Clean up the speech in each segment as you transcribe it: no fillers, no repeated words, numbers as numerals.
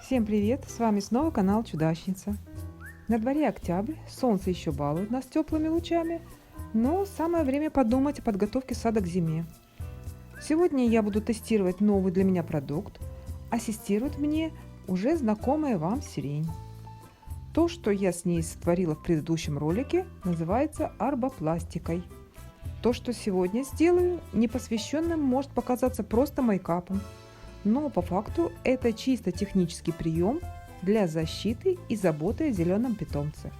Всем привет! С вами снова канал Чудачница. На дворе октябрь, солнце еще балует нас теплыми лучами, но самое время подумать о подготовке сада к зиме. Сегодня я буду тестировать новый для меня продукт. Ассистирует мне уже знакомая вам сирень. То, что я с ней сотворила в предыдущем ролике, называется арбопластикой. То, что сегодня сделаю, непосвященным может показаться просто мейкапом. Но по факту это чисто технический прием для защиты и заботы о зеленом питомце.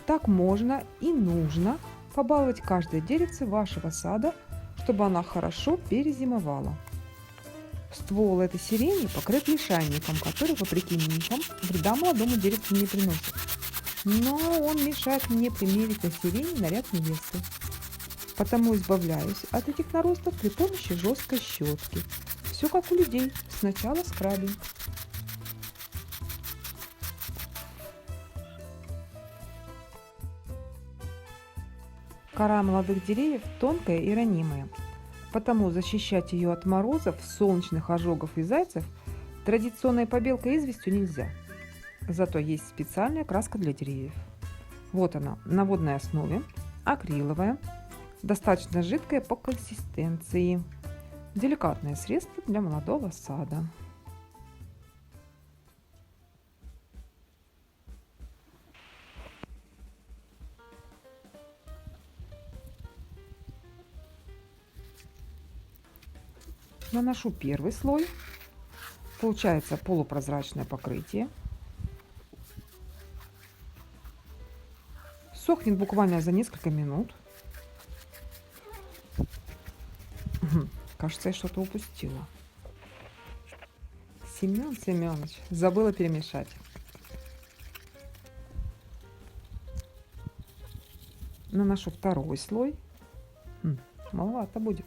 Так можно и нужно побаловать каждое деревце вашего сада, чтобы она хорошо перезимовала. Ствол этой сирени покрыт лишайником, который, вопреки мифам, вреда молодому деревцу не приносит. Но он мешает мне примерить на сирени наряд невесты. Потому избавляюсь от этих наростов при помощи жесткой щетки. Все как у людей. Сначала скрабинг. Кора молодых деревьев тонкая и ранимая. Потому защищать ее от морозов, солнечных ожогов и зайцев традиционной побелкой известью нельзя. Зато есть специальная краска для деревьев. Вот она, на водной основе, акриловая, достаточно жидкая по консистенции. Деликатное средство для молодого сада. Наношу первый слой. Получается полупрозрачное покрытие. Сохнет буквально за несколько минут. Кажется, я что-то упустила. Семен Семенович, забыла перемешать. Наношу второй слой. Маловато будет.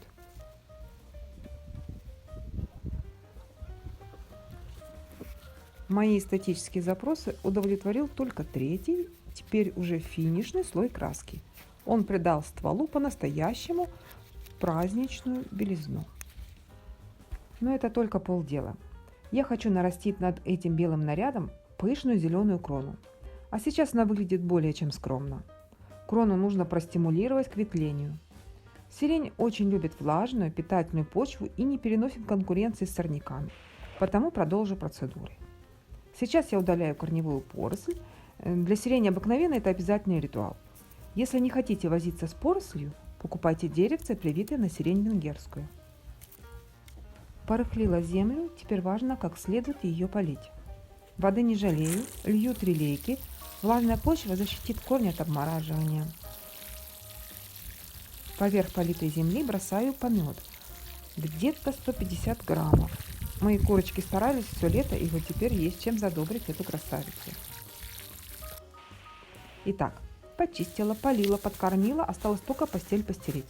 Мои эстетические запросы удовлетворил только третий, теперь уже финишный слой краски. Он придал стволу по-настоящему праздничную белизну. Но это только полдела. Я хочу нарастить над этим белым нарядом пышную зеленую крону. А сейчас она выглядит более чем скромно. Крону нужно простимулировать к ветвлению. Сирень очень любит влажную, питательную почву и не переносит конкуренции с сорняками. Потому продолжу процедуры. Сейчас я удаляю корневую поросль. Для сирени обыкновенно это обязательный ритуал. Если не хотите возиться с порослью, покупайте деревце, привитое на сирень венгерскую. Порыхлила землю, теперь важно как следует ее полить. Воды не жалею, лью 3 лейки. Влажная почва защитит корни от обмораживания. Поверх политой земли бросаю помет. Где-то 150 граммов. Мои курочки старались все лето, и вот теперь есть чем задобрить эту красавицу. Итак, почистила, полила, подкормила, осталось только постель постелить.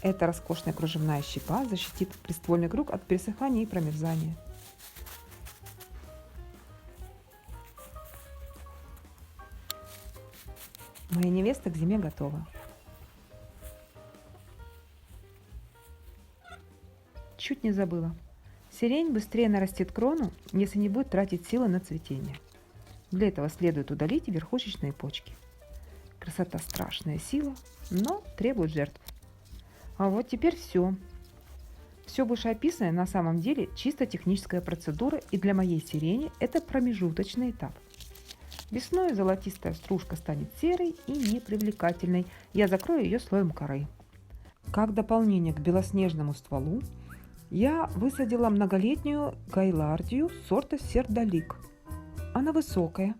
Эта роскошная кружевная щепа защитит приствольный круг от пересыхания и промерзания. Моя невеста к зиме готова. Чуть не забыла. Сирень быстрее нарастит крону, если не будет тратить силы на цветение. Для этого следует удалить верхушечные почки. Красота страшная сила, но требует жертв. А вот теперь все. Все вышеописанное на самом деле чисто техническая процедура, и для моей сирени это промежуточный этап. Весной золотистая стружка станет серой и непривлекательной. Я закрою ее слоем коры. Как дополнение к белоснежному стволу я высадила многолетнюю гайлардию сорта сердолик. Она высокая,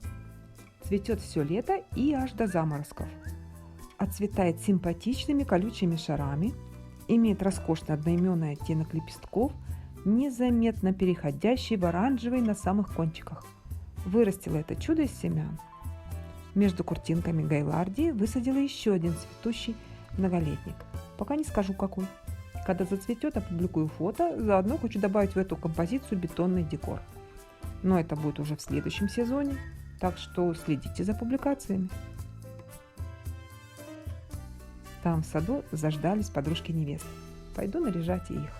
цветет все лето и аж до заморозков. Отцветает симпатичными колючими шарами, имеет роскошный одноименный оттенок лепестков, незаметно переходящий в оранжевый на самых кончиках. Вырастила это чудо из семян. Между куртинками гайлардии высадила еще один цветущий многолетник. Пока не скажу какой. Когда зацветет, опубликую фото, заодно хочу добавить в эту композицию бетонный декор. Но это будет уже в следующем сезоне, так что следите за публикациями. Там в саду заждались подружки невест. Пойду наряжать их.